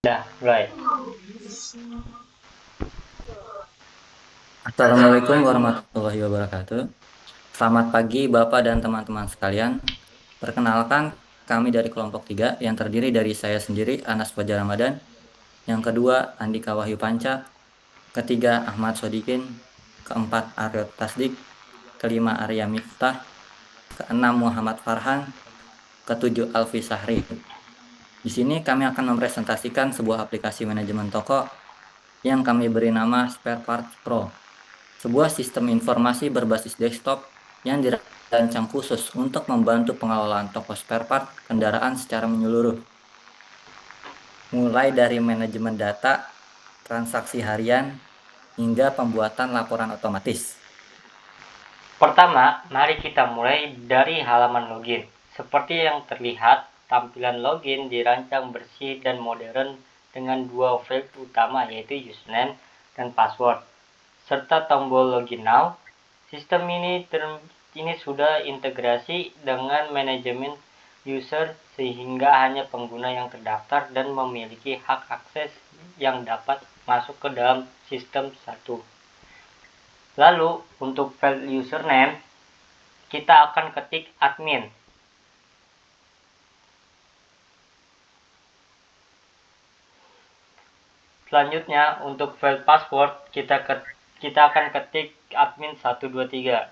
Dah, mulai. Assalamualaikum warahmatullahi wabarakatuh. Selamat pagi Bapak dan teman-teman sekalian. Perkenalkan, kami dari kelompok 3 yang terdiri dari saya sendiri, Anas Fajar Ramadan. Yang kedua, Andika Wahyu Panca. Ketiga, Ahmad Sodikin. Keempat, Aryo Tasdik. Kelima, Arya Miftah. Keenam, Muhammad Farhan. Ketujuh, Alfi Sahri. Di sini kami akan mempresentasikan sebuah aplikasi manajemen toko yang kami beri nama Spare Parts Pro. Sebuah sistem informasi berbasis desktop yang dirancang khusus untuk membantu pengelolaan toko spare part kendaraan secara menyeluruh, mulai dari manajemen data, transaksi harian, hingga pembuatan laporan otomatis. Pertama, mari kita mulai dari halaman login. Seperti yang terlihat, tampilan login dirancang bersih dan modern dengan dua field utama yaitu username dan password, serta tombol login now. Sistem ini sudah integrasi dengan manajemen user sehingga hanya pengguna yang terdaftar dan memiliki hak akses yang dapat masuk ke dalam sistem satu. Lalu, untuk file username, kita akan ketik admin. Selanjutnya, untuk file password, kita akan ketik admin 123.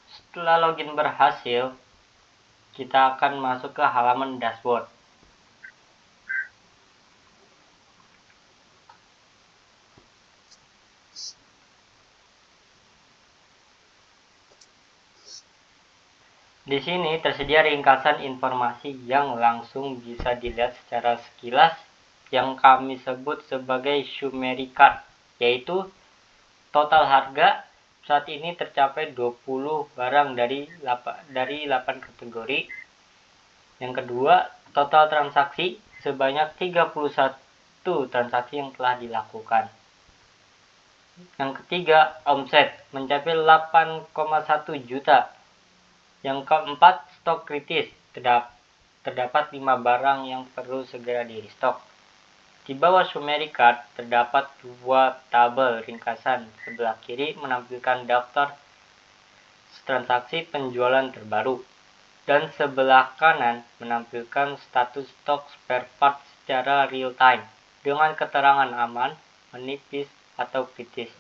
Setelah login berhasil, kita akan masuk ke halaman dashboard. Di sini tersedia ringkasan informasi yang langsung bisa dilihat secara sekilas yang kami sebut sebagai summary card, yaitu total harga saat ini tercapai 20 barang dari 8 kategori. Yang kedua, total transaksi sebanyak 31 transaksi yang telah dilakukan. Yang ketiga, omset mencapai 8,1 juta. Yang keempat, stok kritis. Terdapat 5 barang yang perlu segera di restock. Di bawah summary card terdapat dua tabel ringkasan. Sebelah kiri menampilkan daftar transaksi penjualan terbaru, dan sebelah kanan menampilkan status stok spare part secara real time dengan keterangan aman, menipis, atau kritis.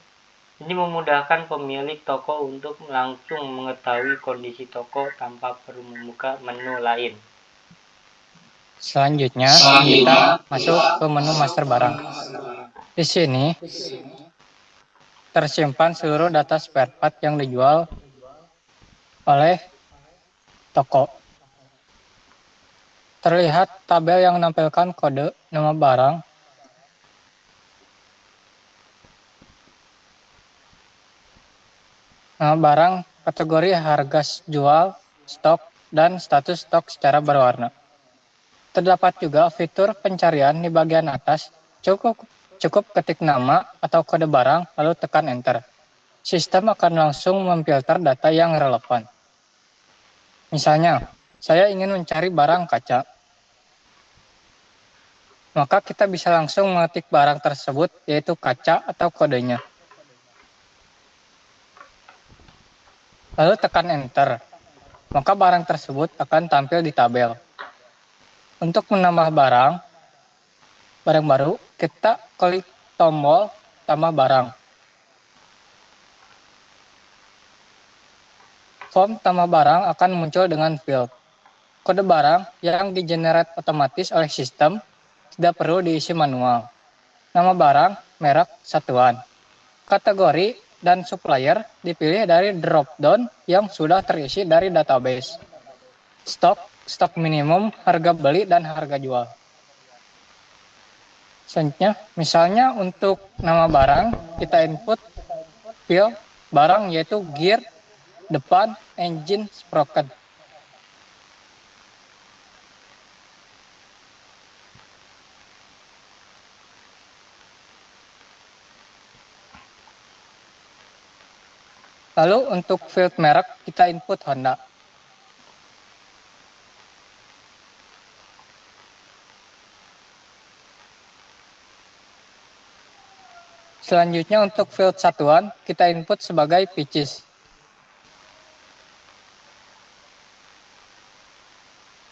Ini memudahkan pemilik toko untuk langsung mengetahui kondisi toko tanpa perlu membuka menu lain. Selanjutnya, kita masuk ke menu master barang. Di sini tersimpan seluruh data spare part yang dijual oleh toko. Terlihat tabel yang menampilkan kode, nama barang, kategori harga jual, stok, dan status stok secara berwarna. Terdapat juga fitur pencarian di bagian atas. Cukup ketik nama atau kode barang, lalu tekan enter. Sistem akan langsung memfilter data yang relevan. Misalnya, saya ingin mencari barang kaca. Maka kita bisa langsung mengetik barang tersebut, yaitu kaca atau kodenya. Lalu tekan enter. Maka barang tersebut akan tampil di tabel. Untuk menambah barang baru, kita klik tombol tambah barang. Form tambah barang akan muncul dengan field. Kode barang yang di-generate otomatis oleh sistem, tidak perlu diisi manual. Nama barang, merek, satuan. Kategori dan supplier dipilih dari drop-down yang sudah terisi dari database. Stok minimum, harga beli, dan harga jual. Selanjutnya, misalnya untuk nama barang, kita input field barang yaitu gear, depan, engine, sprocket. Lalu untuk field merek, kita input Honda. Selanjutnya untuk field satuan, kita input sebagai pieces.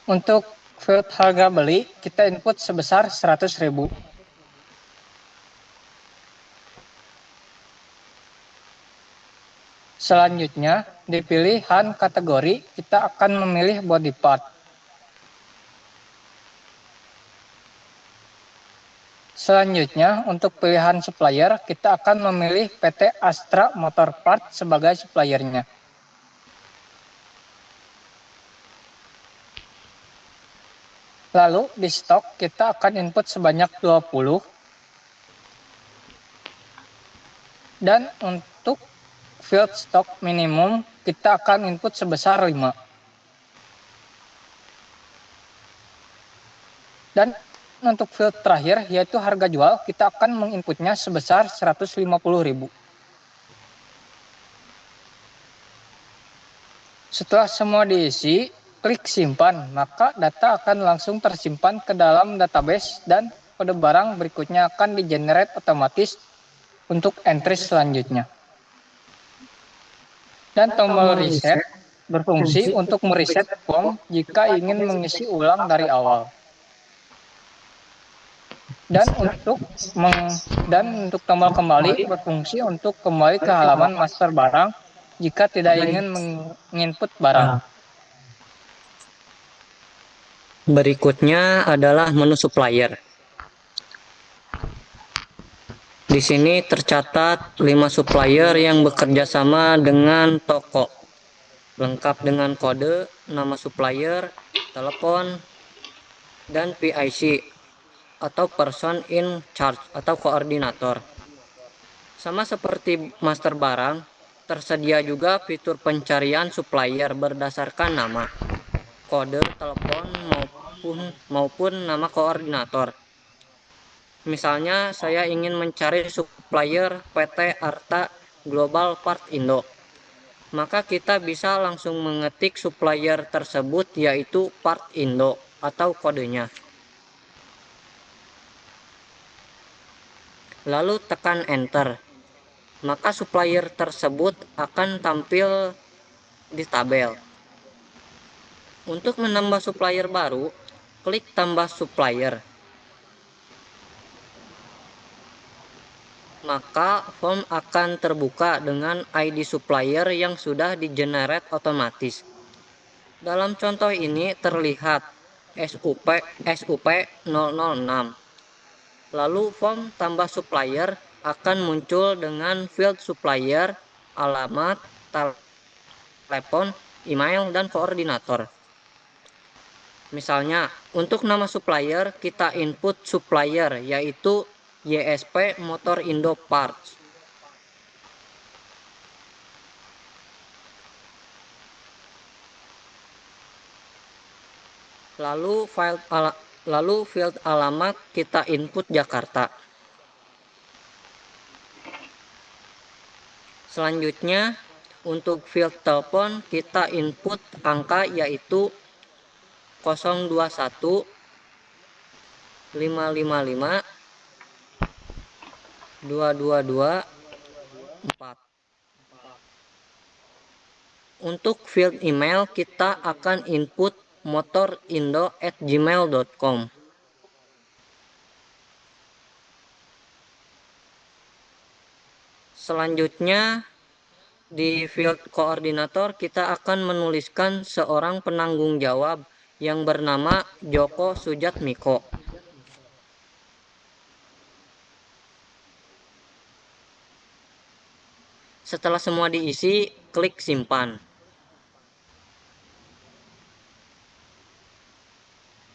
Untuk field harga beli, kita input sebesar 100.000. Selanjutnya, di pilihan kategori, kita akan memilih body part. Selanjutnya, untuk pilihan supplier, kita akan memilih PT Astra Motor Part sebagai suppliernya. Lalu, di stok, kita akan input sebanyak 20. Dan untuk field stock minimum, kita akan input sebesar 5. Dan untuk field terakhir, yaitu harga jual, kita akan menginputnya sebesar 150.000. Setelah semua diisi, klik simpan, maka data akan langsung tersimpan ke dalam database dan kode barang berikutnya akan di-generate otomatis untuk entry selanjutnya. Dan tombol reset berfungsi untuk mereset form jika ingin mengisi ulang dari awal. Dan untuk tombol kembali berfungsi untuk kembali ke halaman master barang jika tidak ingin menginput barang. Berikutnya adalah menu supplier. Di sini tercatat 5 supplier yang bekerja sama dengan toko, lengkap dengan kode, nama supplier, telepon, dan PIC atau person in charge atau koordinator. Sama seperti master barang, tersedia juga fitur pencarian supplier berdasarkan nama, kode telepon maupun nama koordinator. Misalnya saya ingin mencari supplier PT Arta Global Part Indo. Maka kita bisa langsung mengetik supplier tersebut yaitu Part Indo atau kodenya. Lalu tekan enter. Maka supplier tersebut akan tampil di tabel. Untuk menambah supplier baru, klik tambah supplier. Maka form akan terbuka dengan ID supplier yang sudah di-generate otomatis. Dalam contoh ini terlihat SUP 006. Lalu form tambah supplier akan muncul dengan field supplier, alamat, telepon, email, dan koordinator. Misalnya, untuk nama supplier kita input supplier yaitu YSP Motor Indo Parts. Lalu field alamat kita input Jakarta. Selanjutnya, untuk field telepon kita input angka yaitu 021 555 222 4. Untuk field email kita akan input motorindo@gmail.com. Selanjutnya di field koordinator kita akan menuliskan seorang penanggung jawab yang bernama Joko Sujatmiko. Setelah semua diisi, klik simpan.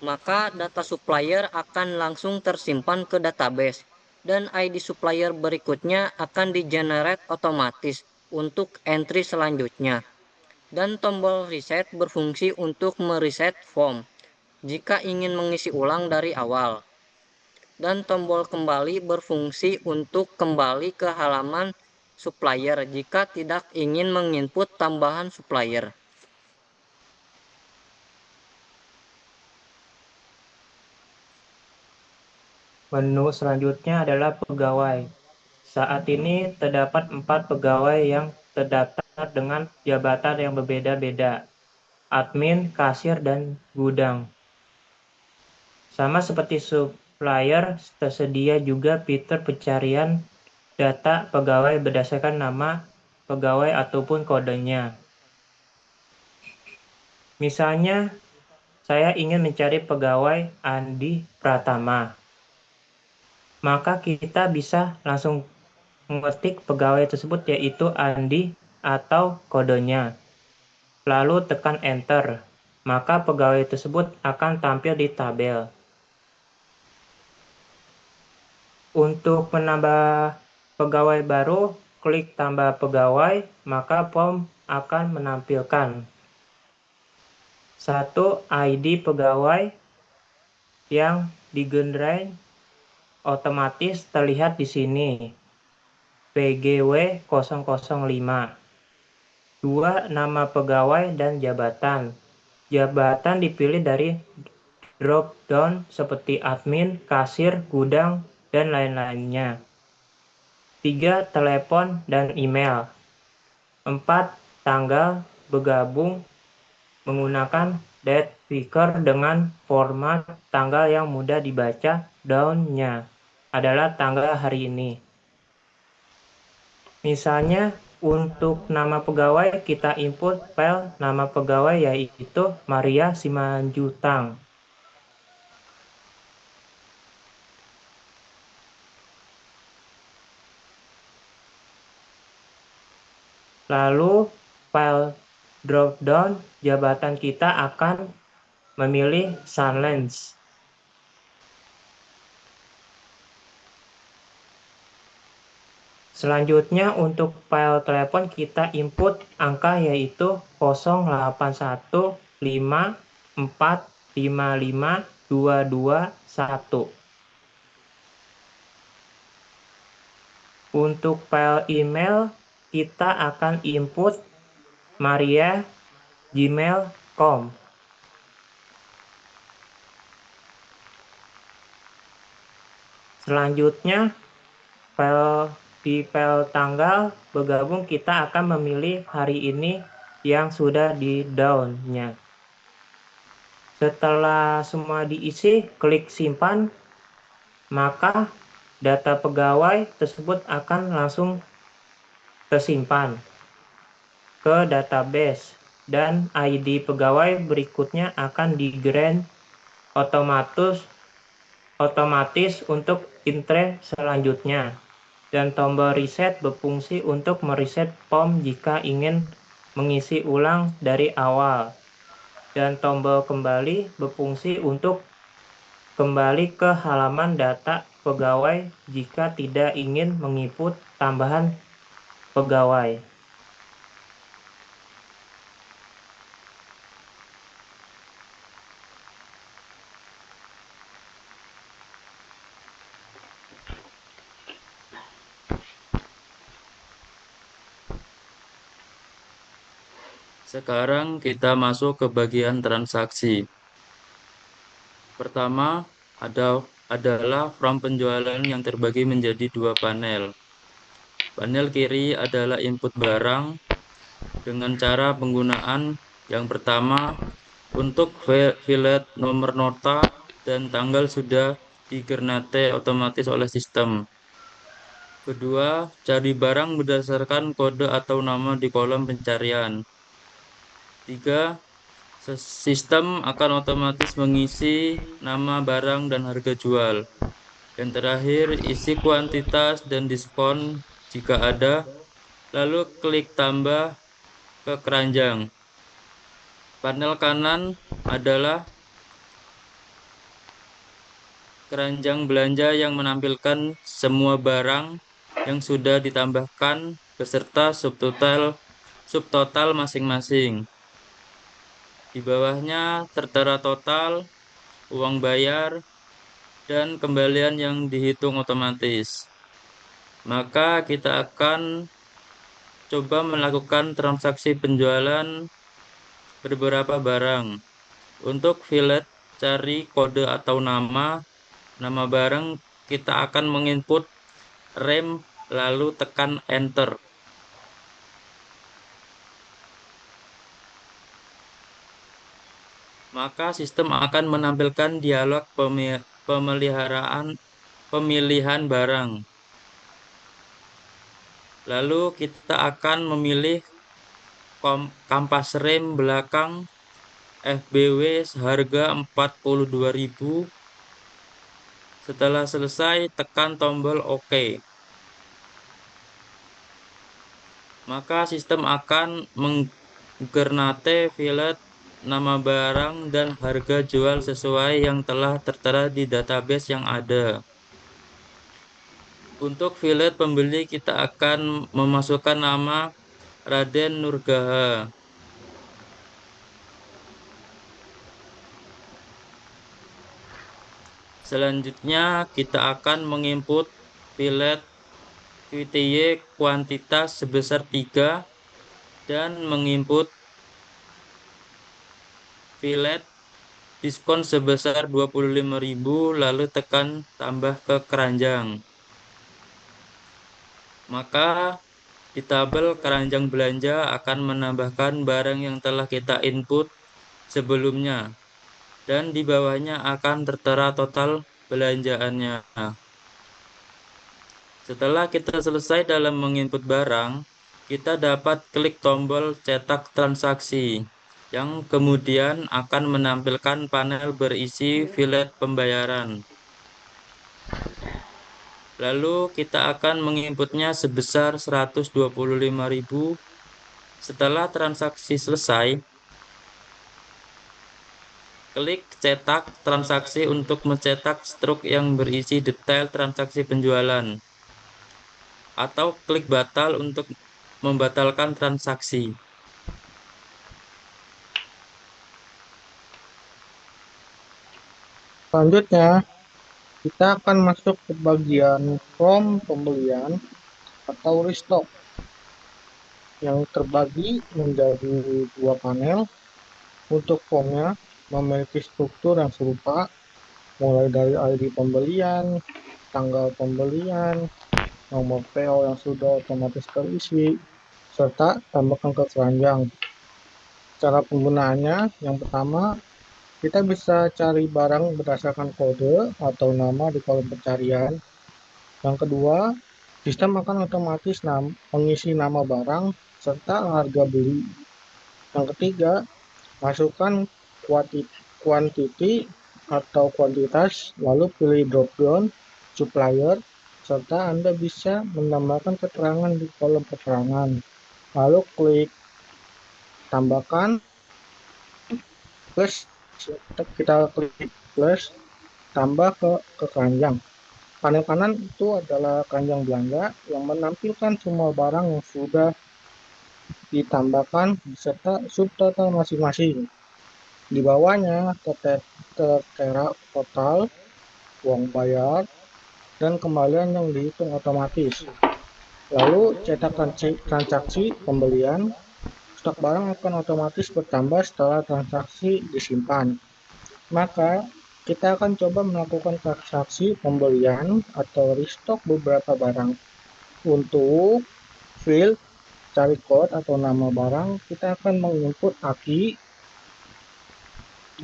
Maka data supplier akan langsung tersimpan ke database dan ID supplier berikutnya akan di-generate otomatis untuk entry selanjutnya. Dan tombol reset berfungsi untuk mereset form jika ingin mengisi ulang dari awal. Dan tombol kembali berfungsi untuk kembali ke halaman supplier jika tidak ingin menginput tambahan supplier. Menu selanjutnya adalah pegawai. saat ini terdapat 4 pegawai yang terdaftar dengan jabatan yang berbeda-beda, admin, kasir, dan gudang. Sama seperti supplier, tersedia juga fitur pencarian data pegawai berdasarkan nama pegawai ataupun kodenya. Misalnya, saya ingin mencari pegawai Andi Pratama. Maka kita bisa langsung mengetik pegawai tersebut yaitu Andi atau kodenya. Lalu tekan enter. Maka pegawai tersebut akan tampil di tabel. Untuk menambah pegawai baru, klik tambah pegawai, maka form akan menampilkan 1 ID pegawai yang digenerate otomatis terlihat di sini. PGW 005. 2. Nama pegawai dan jabatan. Jabatan dipilih dari drop down seperti admin, kasir, gudang, dan lain-lainnya. 3. Telepon dan email. 4. Tanggal bergabung menggunakan date picker dengan format tanggal yang mudah dibaca. Down-nya adalah tanggal hari ini. Misalnya, untuk nama pegawai kita input file nama pegawai yaitu Maria Simanjuntak. Lalu file dropdown jabatan kita akan memilih silence. Selanjutnya untuk file telepon kita input angka yaitu 0815455221. Untuk file email kita akan input maria@gmail.com. Selanjutnya di file tanggal bergabung kita akan memilih hari ini yang sudah di down-nya. Setelah semua diisi, klik simpan, maka data pegawai tersebut akan langsung tersimpan ke database dan ID pegawai berikutnya akan di-grant otomatis untuk entry selanjutnya. Dan tombol reset berfungsi untuk mereset form jika ingin mengisi ulang dari awal. Dan tombol kembali berfungsi untuk kembali ke halaman data pegawai jika tidak ingin menginput tambahan pegawai. Sekarang kita masuk ke bagian transaksi. Pertama adalah form penjualan yang terbagi menjadi 2 panel. Panel kiri adalah input barang dengan cara penggunaan yang pertama untuk filet nomor nota dan tanggal sudah di-generate otomatis oleh sistem. Kedua, cari barang berdasarkan kode atau nama di kolom pencarian. 3. Sistem akan otomatis mengisi nama barang dan harga jual. Dan terakhir, isi kuantitas dan diskon jika ada, lalu klik tambah ke keranjang. Panel kanan adalah keranjang belanja yang menampilkan semua barang yang sudah ditambahkan beserta subtotal masing-masing. Di bawahnya tertera total, uang bayar, dan kembalian yang dihitung otomatis. Maka kita akan coba melakukan transaksi penjualan beberapa barang. Untuk filet, cari kode atau nama barang, kita akan menginput rem lalu tekan Enter. Maka sistem akan menampilkan dialog pemilihan barang. Lalu kita akan memilih kampas rem belakang FBW seharga 42.000. Setelah selesai, tekan tombol OK. Maka sistem akan menggernate fillet nama barang dan harga jual sesuai yang telah tertera di database yang ada. Untuk fillet pembeli kita akan memasukkan nama Raden Nurgaha. Selanjutnya kita akan menginput fillet QTY kuantitas sebesar 3 dan menginput fillet diskon sebesar 25.000 lalu tekan tambah ke keranjang. Maka di tabel keranjang belanja akan menambahkan barang yang telah kita input sebelumnya dan di bawahnya akan tertera total belanjaannya. Setelah kita selesai dalam menginput barang, kita dapat klik tombol cetak transaksi yang kemudian akan menampilkan panel berisi fillet pembayaran. Lalu kita akan menginputnya sebesar 125.000. Setelah transaksi selesai, klik cetak transaksi untuk mencetak struk yang berisi detail transaksi penjualan. Atau klik batal untuk membatalkan transaksi. Selanjutnya, kita akan masuk ke bagian form pembelian atau restock yang terbagi menjadi dua panel. Untuk formnya memiliki struktur yang serupa, mulai dari ID pembelian, tanggal pembelian, nomor PO yang sudah otomatis terisi, serta tambahkan ke keranjang. Cara penggunaannya, yang pertama, kita bisa cari barang berdasarkan kode atau nama di kolom pencarian. Yang kedua, sistem akan otomatis mengisi nama barang serta harga beli. Yang ketiga, masukkan kuantiti atau kuantitas, lalu pilih drop down supplier, serta Anda bisa menambahkan keterangan di kolom keterangan. Lalu klik tambahkan plus, kita klik plus tambah ke keranjang. Panel kanan itu adalah keranjang belanja yang menampilkan semua barang yang sudah ditambahkan beserta subtotal masing-masing. Di bawahnya tertera total, uang bayar, dan kembalian yang dihitung otomatis. Lalu cetak transaksi pembelian, stok barang akan otomatis bertambah setelah transaksi disimpan. Maka kita akan coba melakukan transaksi pembelian atau restock beberapa barang. Untuk field cari code atau nama barang, kita akan menginput AKI,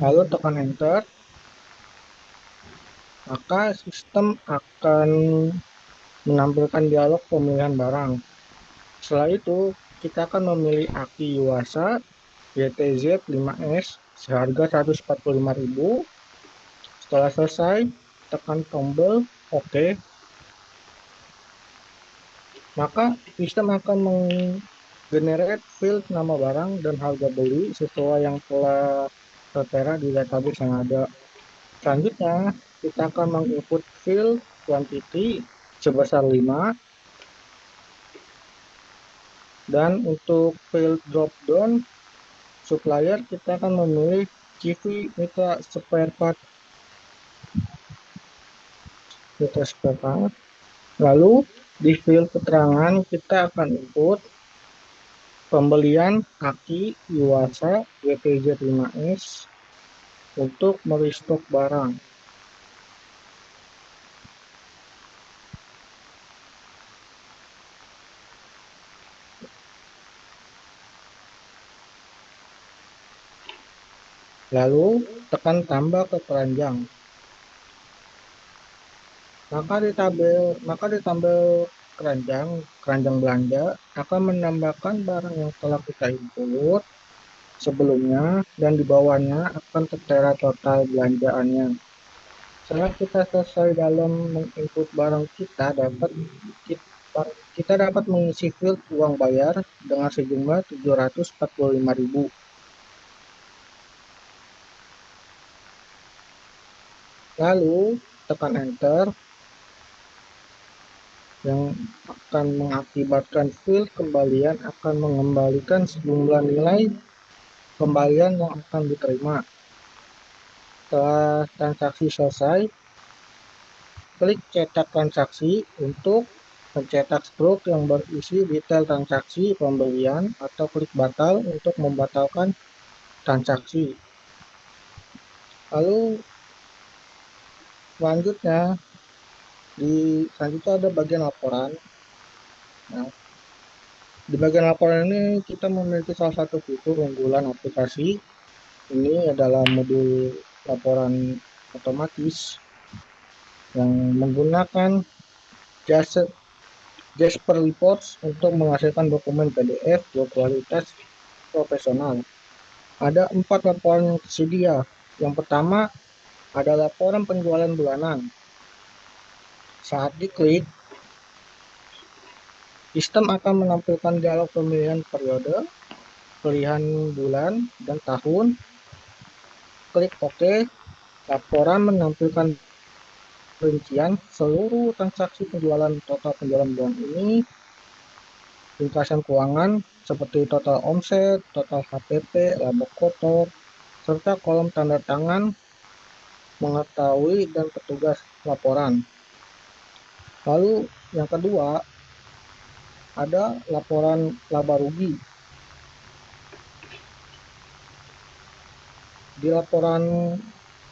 lalu tekan enter. Maka sistem akan menampilkan dialog pemilihan barang. Setelah itu, kita akan memilih AKI Yuasa YTZ 5S seharga 145.000. Setelah selesai, tekan tombol OK. Maka sistem akan menggenerate field nama barang dan harga beli sesuai yang telah tertera di database yang ada. Selanjutnya, kita akan menginput field quantity sebesar 5. Dan untuk field drop down supplier, kita akan memilih CV Mitra Spare Part. Lalu di field keterangan kita akan input pembelian AKI Yuasa YTZ 5S untuk merestock barang. Lalu tekan tambah ke keranjang. Maka di tabel keranjang belanja akan menambahkan barang yang telah kita input sebelumnya dan di bawahnya akan tertera total belanjaannya. Setelah kita selesai dalam menginput barang kita dapat mengisi field uang bayar dengan sejumlah 745.000. Lalu tekan enter yang akan mengakibatkan field kembalian akan mengembalikan sejumlah nilai kembalian yang akan diterima. Setelah transaksi selesai, klik cetak transaksi untuk mencetak struk yang berisi detail transaksi pembelian atau klik batal untuk membatalkan transaksi. Lalu selanjutnya ada bagian laporan. Nah, di bagian laporan ini kita memiliki salah satu fitur unggulan aplikasi. Ini adalah modul laporan otomatis yang menggunakan Jasper Reports untuk menghasilkan dokumen PDF berkualitas profesional. Ada 4 laporan yang tersedia. Yang pertama ada laporan penjualan bulanan. Saat diklik, sistem akan menampilkan dialog pemilihan periode, pilihan bulan dan tahun. Klik OK. Laporan menampilkan rincian seluruh transaksi total penjualan bulan ini, ringkasan keuangan seperti total omset, total HPP, laba kotor, serta kolom tanda tangan mengetahui dan petugas laporan. Lalu yang kedua ada laporan laba rugi. Di laporan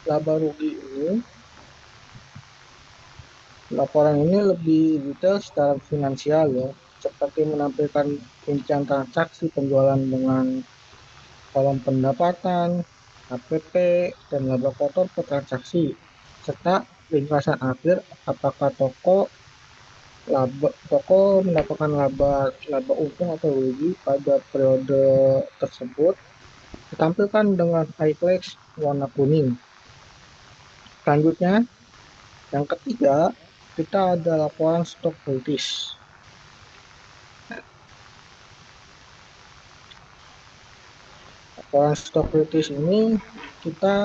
laba rugi ini, laporan ini lebih detail secara finansial ya, seperti menampilkan rincian transaksi penjualan dengan kolom pendapatan, HPP, dan laba kotor per transaksi, serta ringkasan akhir apakah toko mendapatkan laba untung atau rugi pada periode tersebut, ditampilkan dengan highlight warna kuning. Selanjutnya, yang ketiga, kita ada laporan stok kritis. Laporan stok kritis ini kita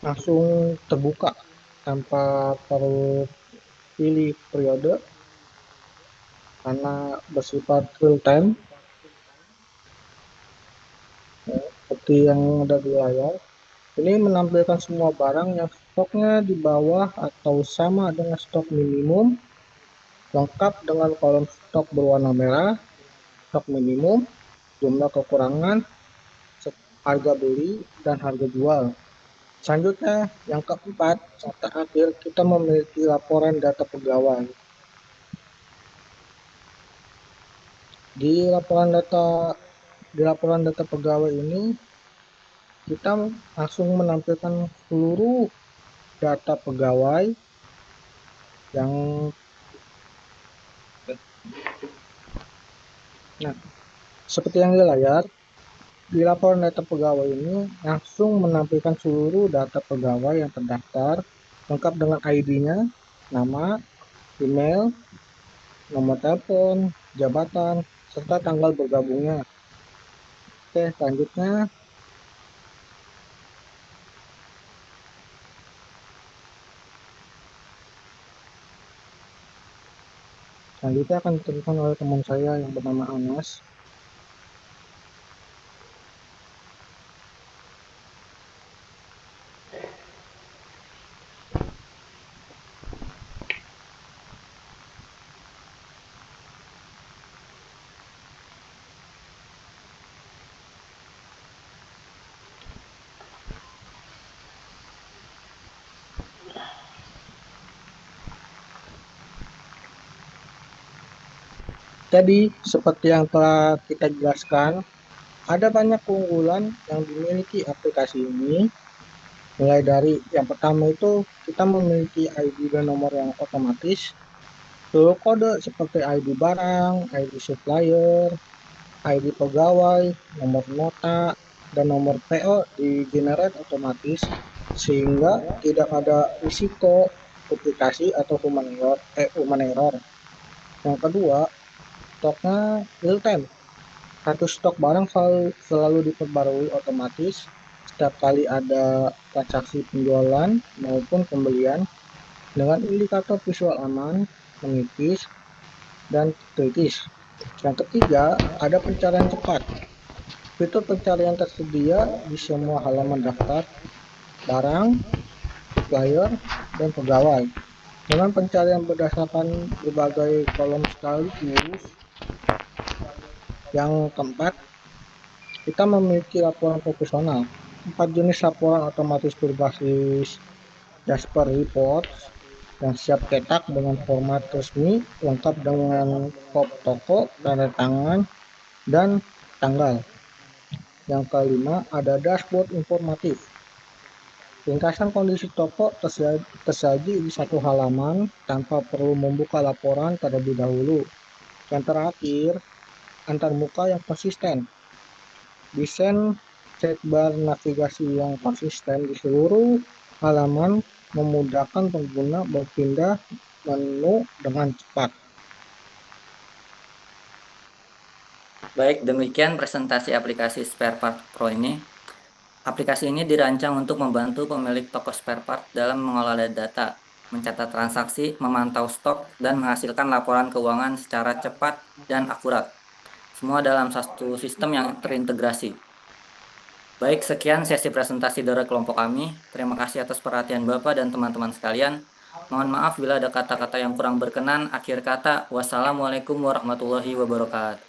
langsung terbuka tanpa perlu pilih periode karena bersifat real time ya, seperti yang ada di layar. Ini menampilkan semua barang yang stoknya di bawah atau sama dengan stok minimum, lengkap dengan kolom stok berwarna merah, stok minimum, jumlah kekurangan, harga beli, dan harga jual. Selanjutnya, yang keempat, serta akhir, kita memiliki laporan data pegawai. Di laporan data pegawai ini, kita langsung menampilkan seluruh data pegawai yang seperti yang di layar. Di laporan data pegawai ini langsung menampilkan seluruh data pegawai yang terdaftar lengkap dengan ID-nya, nama, email, nomor telepon, jabatan, serta tanggal bergabungnya. Oke, selanjutnya akan diteruskan oleh teman saya yang bernama Anas. Jadi, seperti yang telah kita jelaskan, Ada banyak keunggulan yang dimiliki aplikasi ini. Mulai dari yang pertama itu kita memiliki ID dan nomor yang otomatis. Seluruh kode seperti ID barang, ID supplier, ID pegawai, nomor nota, dan nomor PO di-generate otomatis sehingga tidak ada risiko duplikasi atau human error. Yang kedua, stoknya real time. Satu stok barang selalu diperbarui otomatis setiap kali ada transaksi penjualan maupun pembelian dengan indikator visual aman, menipis, dan kritis. Yang ketiga, ada pencarian cepat. Fitur pencarian tersedia di semua halaman daftar, barang, supplier, dan pegawai. Dengan pencarian berdasarkan berbagai kolom sekaligus, yang keempat, kita memiliki laporan profesional. 4 jenis laporan otomatis berbasis Jasper Report yang siap cetak dengan format resmi, lengkap dengan kop toko, tanda tangan, dan tanggal. Yang kelima, ada dashboard informatif. Ringkasan kondisi toko tersaji di satu halaman tanpa perlu membuka laporan terlebih dahulu. Yang terakhir, antarmuka yang konsisten. Desain sidebar navigasi yang konsisten di seluruh halaman memudahkan pengguna berpindah menu dengan cepat. Baik, demikian presentasi aplikasi Spare Part Pro ini. Aplikasi ini dirancang untuk membantu pemilik toko spare part dalam mengelola data, mencatat transaksi, memantau stok, dan menghasilkan laporan keuangan secara cepat dan akurat. Semua dalam satu sistem yang terintegrasi. Baik, sekian sesi presentasi dari kelompok kami. Terima kasih atas perhatian Bapak dan teman-teman sekalian. Mohon maaf bila ada kata-kata yang kurang berkenan. Akhir kata, wassalamualaikum warahmatullahi wabarakatuh.